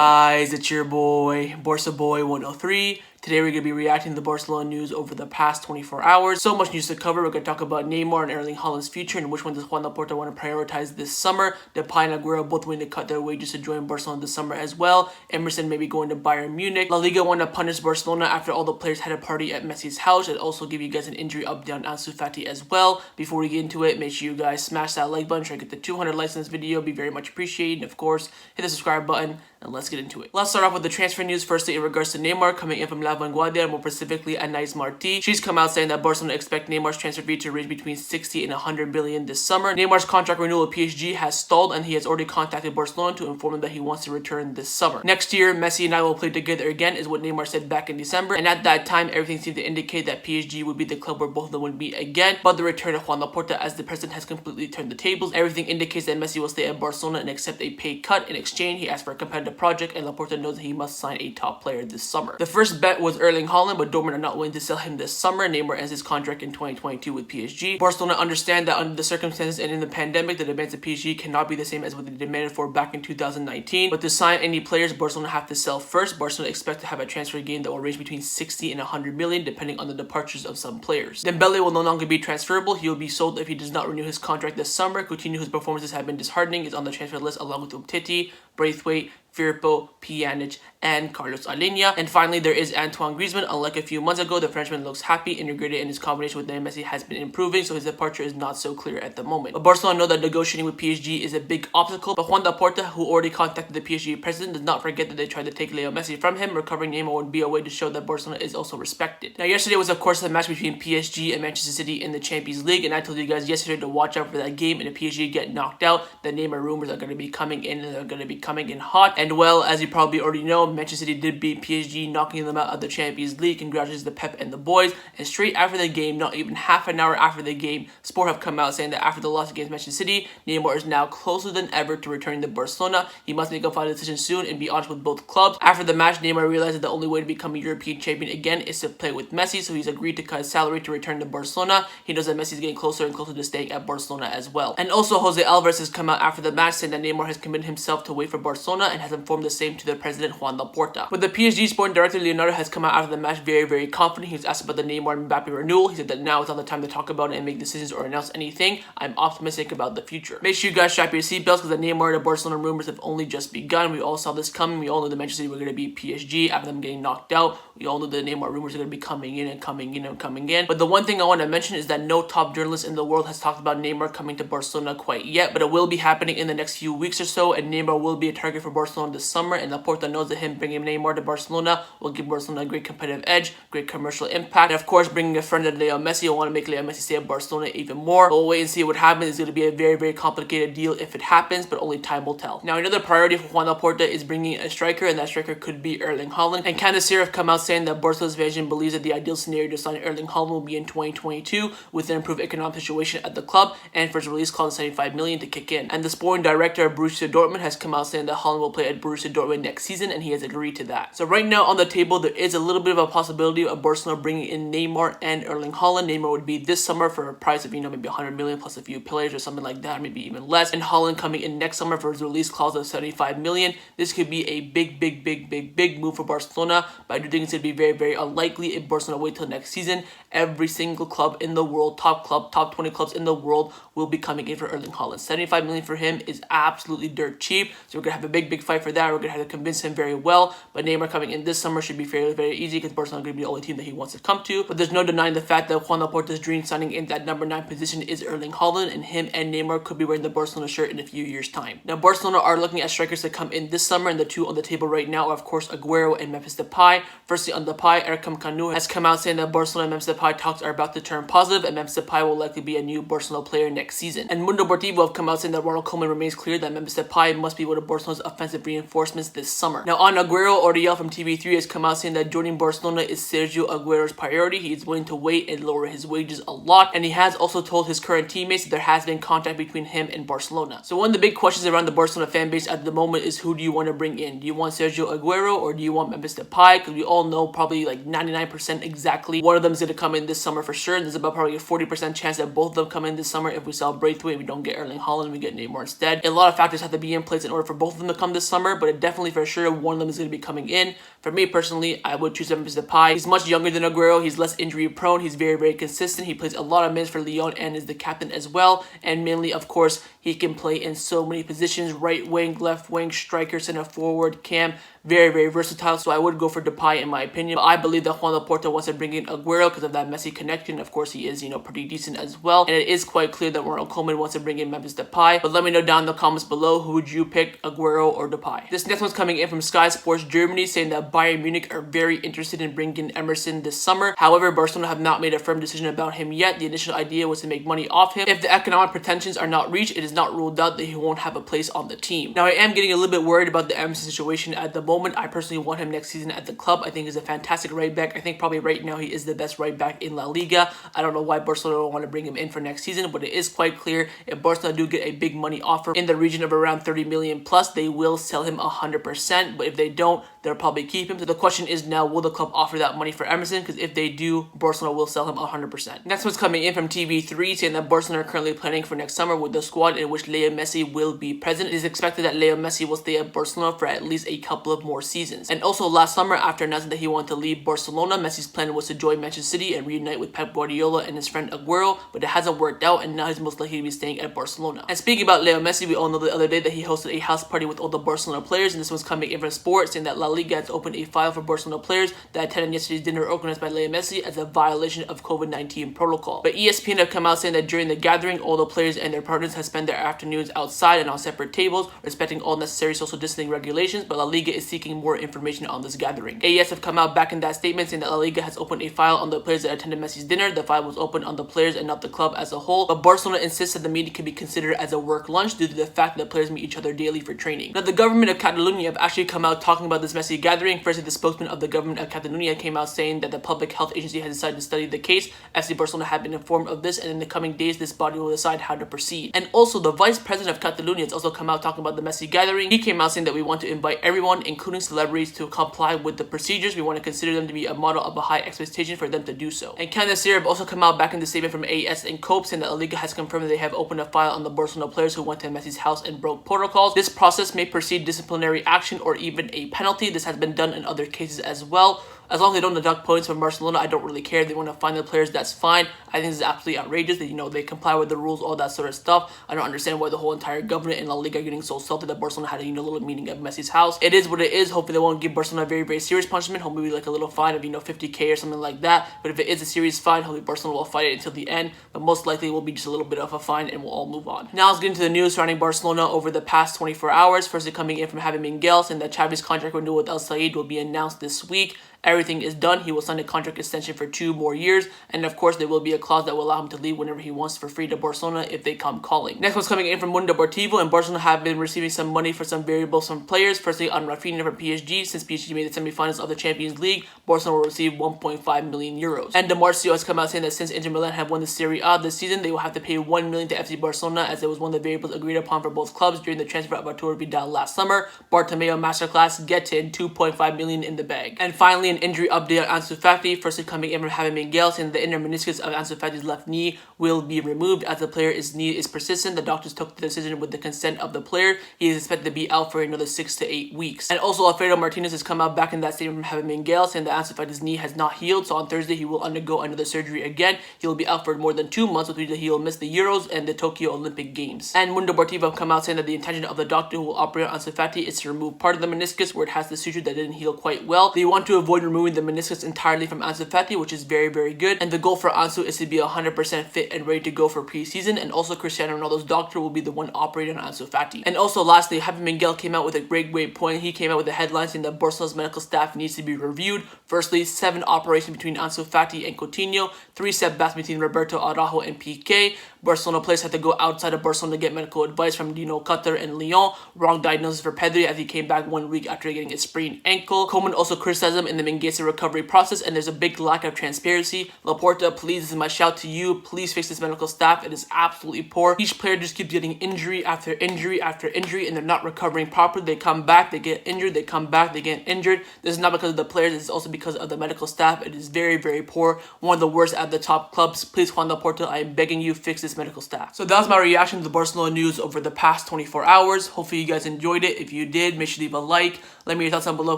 guys, it's your boy, Barca Boy 103. Today we're going to be reacting to the Barcelona news over the past 24 hours. So much news to cover. We're going to talk about Neymar and Erling Haaland's future and which one does Joan Laporta want to prioritize this summer. Depay and Aguero both willing to cut their wages to join Barcelona this summer as well. Emerson may be going to Bayern Munich. La Liga want to punish Barcelona after all the players had a party at Messi's house, and also give you guys an injury update on Ansu Fati as well. Before we get into it, make sure you guys smash that like button, try to get the 200 likes in this video. It'd be very much appreciated. And of course, hit the subscribe button. And let's get into it. Let's start off with the transfer news. Firstly, in regards to Neymar coming in from La Vanguardia, more specifically Anais Marti. She's come out saying that Barcelona expect Neymar's transfer fee to range between 60 and 100 billion this summer. Neymar's contract renewal with PSG has stalled, and he has already contacted Barcelona to inform them that he wants to return this summer. Next year, Messi and I will play together again, is what Neymar said back in December. And at that time, everything seemed to indicate that PSG would be the club where both of them would be again. But the return of Joan Laporta as the president has completely turned the tables. Everything indicates that Messi will stay at Barcelona and accept a pay cut. In exchange, he asked for a competitive project, and Laporta knows that he must sign a top player this summer. The first bet was Erling Haaland, but Dortmund are not willing to sell him this summer. Neymar ends his contract in 2022 with PSG. Barcelona understand that under the circumstances and in the pandemic, the demands of PSG cannot be the same as what they demanded for back in 2019. But to sign any players, Barcelona have to sell first. Barcelona expect to have a transfer gain that will range between 60 and 100 million, depending on the departures of some players. Dembele will no longer be transferable. He will be sold if he does not renew his contract this summer. Coutinho, whose performances have been disheartening, is on the transfer list along with Umtiti, Braithwaite, Firpo, Pjanic, and Carlos Alenia. And finally, there is Antoine Griezmann. Unlike a few months ago, the Frenchman looks happy, integrated, and his combination with Lionel Messi has been improving, so his departure is not so clear at the moment. But Barcelona know that negotiating with PSG is a big obstacle, but Joan Laporta, who already contacted the PSG president, does not forget that they tried to take Lionel Messi from him. Recovering Neymar would be a way to show that Barcelona is also respected. Now, yesterday was, of course, the match between PSG and Manchester City in the Champions League, and I told you guys yesterday to watch out for that game, and if PSG get knocked out, the Neymar rumors are going to be coming in, and they're going to be coming in hot. And well, as you probably already know, Manchester City did beat PSG, knocking them out of the Champions League. Congratulations to Pep and the boys. And straight after the game, not even half an hour after the game, Sport have come out saying that after the loss against Manchester City, Neymar is now closer than ever to returning to Barcelona. He must make a final decision soon and be honest with both clubs. After the match, Neymar realized that the only way to become a European champion again is to play with Messi, so he's agreed to cut his salary to return to Barcelona. He knows that Messi is getting closer and closer to staying at Barcelona as well. And also, Jose Alvarez has come out after the match saying that Neymar has committed himself to wait for Barcelona and has informed the same to the president Joan Laporta. But the PSG sporting director Leonardo has come out after the match very confident. He was asked about the Neymar and Mbappe renewal. He said that now is not the time to talk about it and make decisions or announce anything. I'm optimistic about the future. Make sure you guys strap your seatbelts because the Neymar and the Barcelona rumors have only just begun. We all saw this coming. We all knew the Manchester City were going to beat PSG after them getting knocked out. We all knew the Neymar rumors are going to be coming in and coming in and coming in. But the one thing I want to mention is that no top journalist in the world has talked about Neymar coming to Barcelona quite yet, but it will be happening in the next few weeks or so, and Neymar will be a target for Barcelona this summer, and Laporta knows that him bringing Neymar to Barcelona will give Barcelona a great competitive edge, great commercial impact, and of course bringing a friend of Lionel Messi will want to make Lionel Messi stay at Barcelona even more. But we'll wait and see what happens. It's going to be a very complicated deal if it happens, but only time will tell. Now, another priority for Joan Laporta is bringing a striker, and that striker could be Erling Haaland. And Candace have come out saying that Barcelona's vision believes that the ideal scenario to sign Erling Haaland will be in 2022 with an improved economic situation at the club and for his release clause of 75 million to kick in. And the sporting director of Borussia Dortmund has come out saying that Haaland will play at Borussia Dortmund next season, and he has agreed to that. So right now on the table, there is a little bit of a possibility of Barcelona bringing in Neymar and Erling Haaland. Neymar would be this summer for a price of, maybe 100 million plus a few players or something like that, maybe even less. And Haaland coming in next summer for his release clause of 75 million. This could be a big move for Barcelona, but I do think it's going to be very unlikely if Barcelona wait till next season. Every single club in the world, top 20 clubs in the world will be coming in for Erling Haaland. 75 million for him is absolutely dirt cheap, so we're going to have a big fight for that. We're going to have to convince him very well, but Neymar coming in this summer should be very easy because Barcelona is going to be the only team that he wants to come to. But there's no denying the fact that Joan Laporta's dream signing in that number 9 position is Erling Haaland, and him and Neymar could be wearing the Barcelona shirt in a few years' time. Now, Barcelona are looking at strikers to come in this summer, and the two on the table right now are, of course, Aguero and Memphis Depay. Firstly, on Depay, Erkam Kanu has come out saying that Barcelona and Memphis Depay talks are about to turn positive, and Memphis Depay will likely be a new Barcelona player next season. And Mundo Deportivo have come out saying that Ronald Koeman remains clear that Memphis Depay must be one of Barcelona's offensive reinforcements this summer. Now, on Aguero, Oriel from TV3 has come out saying that joining Barcelona is Sergio Aguero's priority. He is willing to wait and lower his wages a lot, and he has also told his current teammates that there has been contact between him and Barcelona. So one of the big questions around the Barcelona fan base at the moment is, who do you want to bring in? Do you want Sergio Aguero or do you want Memphis Depay? Because we all know probably like 99% exactly one of them is going to come in this summer for sure, and there's about probably a 40% chance that both of them come in this summer if we we sell Braithwaite, we don't get Erling Haaland, we get Neymar instead. A lot of factors have to be in place in order for both of them to come this summer, but it definitely for sure one of them is going to be coming in. For me personally, I would choose Memphis Depay. He's much younger than Aguero. He's less injury prone. He's very, very consistent. He plays a lot of minutes for Lyon and is the captain as well. And mainly, of course, he can play in so many positions: right wing, left wing, striker, center forward, cam. Very, very versatile. So I would go for Depay in my opinion. But I believe that Joan Laporta wants to bring in Aguero because of that Messi connection. Of course, he is, pretty decent as well. And it is quite clear that Koeman wants to bring in Memphis Depay. But let me know down in the comments below, who would you pick, Aguero or Depay? This next one's coming in from Sky Sports Germany, saying that Bayern Munich are very interested in bringing in Emerson this summer. However, Barcelona have not made a firm decision about him yet. The initial idea was to make money off him. If the economic pretensions are not reached, it is not ruled out that he won't have a place on the team. Now, I am getting a little bit worried about the Emerson situation at the moment. I personally want him next season at the club. I think he's a fantastic right back. I think probably right now he is the best right back in La Liga. I don't know why Barcelona don't want to bring him in for next season, but it is quite clear if Barcelona do get a big money offer in the region of around 30 million plus, they will sell him 100%. But if they don't, they'll probably keep him. So the question is now, will the club offer that money for Emerson? Because if they do, Barcelona will sell him 100%. Next one's coming in from TV3, saying that Barcelona are currently planning for next summer with the squad in which Lionel Messi will be present. It is expected that Lionel Messi will stay at Barcelona for at least a couple of more seasons. And also last summer, after announcing that he wanted to leave Barcelona, Messi's plan was to join Manchester City and reunite with Pep Guardiola and his friend Aguero, but it hasn't worked out, and now he's most likely to be staying at Barcelona. And speaking about Lionel Messi, we all know the other day that he hosted a house party with all the Barcelona players, and this one's coming in from Sport, saying that La Liga has opened a file for Barcelona players that attended yesterday's dinner organized by Lionel Messi as a violation of COVID-19 protocol. But ESPN have come out saying that during the gathering, all the players and their partners have spent their afternoons outside and on separate tables, respecting all necessary social distancing regulations, but La Liga is seeking more information on this gathering. AES have come out back in that statement saying that La Liga has opened a file on the players that attended Messi's dinner. The file was opened on the players and not the club as a whole, but Barcelona insists that the meeting can be considered as a work lunch due to the fact that players meet each other daily for training. Now, the government of Catalonia have actually come out talking about this Messi gathering. Firstly, the spokesman of the government of Catalonia came out saying that the public health agency has decided to study the case. FC Barcelona have been informed of this, and in the coming days, this body will decide how to proceed. And also, the vice president of Catalonia has also come out talking about the Messi gathering. He came out saying that we want to invite everyone, including celebrities, to comply with the procedures. We want to consider them to be a model of a high expectation for them to do so. And Candace have also come out back in the statement from AS and COPE saying that La Liga has confirmed that they have opened a file on the Barcelona players who went to Messi's house and broke protocols. This process may precede disciplinary action or even a penalty. This has been done in other cases as well. As long as they don't deduct points from Barcelona, I don't really care. They want to find the players, that's fine. I think this is absolutely outrageous that, they comply with the rules, all that sort of stuff. I don't understand why the whole entire government in La Liga are getting so salty that Barcelona had a, little meeting at Messi's house. It is what it is. Hopefully they won't give Barcelona a very, very serious punishment. Hopefully like a little fine of, 50K or something like that. But if it is a serious fine, hopefully Barcelona will fight it until the end. But most likely it will be just a little bit of a fine and we'll all move on. Now let's get into the news surrounding Barcelona over the past 24 hours. Firstly, coming in from Javi Miguel saying that Xavi's contract renewal with El Said will be announced this week. Everything is done. He will sign a contract extension for 2 more years. And of course, there will be a clause that will allow him to leave whenever he wants for free to Barcelona if they come calling. Next one's coming in from Mundo Deportivo, and Barcelona have been receiving some money for some variables from players. Firstly, on Rafinha from PSG. Since PSG made the semifinals of the Champions League, Barcelona will receive 1.5 million euros. And Demarcio has come out saying that since Inter Milan have won the Serie A this season, they will have to pay 1 million to FC Barcelona, as it was one of the variables agreed upon for both clubs during the transfer of Arturo Vidal last summer. Bartomeu Masterclass gets in 2.5 million in the bag. And finally, an injury update on Ansu Fati. Firstly, coming in from Javi Miguel saying the inner meniscus of Ansu Fati's left knee will be removed as the player's knee is persistent. The doctors took the decision with the consent of the player. He is expected to be out for another 6 to 8 weeks. And also, Alfredo Martinez has come out back in that statement from Javi Miguel saying that Ansu Fati's knee has not healed. So on Thursday, he will undergo another surgery again. He will be out for more than 2 months, which means that he will miss the Euros and the Tokyo Olympic Games. And Mundo Deportivo have come out saying that the intention of the doctor who will operate on Ansu Fati is to remove part of the meniscus where it has the suture that didn't heal quite well. They want to avoid removing the meniscus entirely from Ansu Fati, which is very, very good. And the goal for Ansu is to be 100% fit and ready to go for preseason. And also, Cristiano Ronaldo's doctor will be the one operating on Ansu Fati. And also, lastly, Javi Miguel came out with a great point. He came out with a headline saying that Barcelona's medical staff needs to be reviewed. Firstly, 7 operations between Ansu Fati and Coutinho, 3 setbacks between Roberto Araujo and Piqué. Barcelona players had to go outside of Barcelona to get medical advice from Qatar and Lyon. Wrong diagnosis for Pedri as he came back 1 week after getting a sprained ankle. Koeman also criticized him in the Mingueza recovery process, and there's a big lack of transparency. Laporta, please, this is my shout to you. Please fix this medical staff. It is absolutely poor. Each player just keeps getting injury after injury after injury, and they're not recovering properly. They come back, they get injured, they come back, they get injured. This is not because of the players, it's also because of the medical staff. It is very, very poor. One of the worst at the top clubs. Please, Joan Laporta, I am begging you, fix this this medical staff. So that was my reaction to the Barcelona news over the past 24 hours. Hopefully you guys enjoyed it. If you did, make sure to leave a like. Let me know your thoughts down below,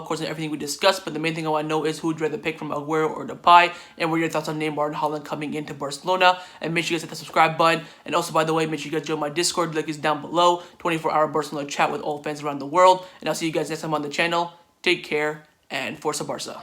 of course, on everything we discussed. But the main thing I want to know is who would you rather pick from Aguero or Depay, and what are your thoughts on Neymar and Haaland coming into Barcelona. And make sure you guys hit the subscribe button. And also, by the way, make sure you guys join my Discord. The link is down below. 24-hour Barcelona chat with all fans around the world. And I'll see you guys next time on the channel. Take care and Forza Barca.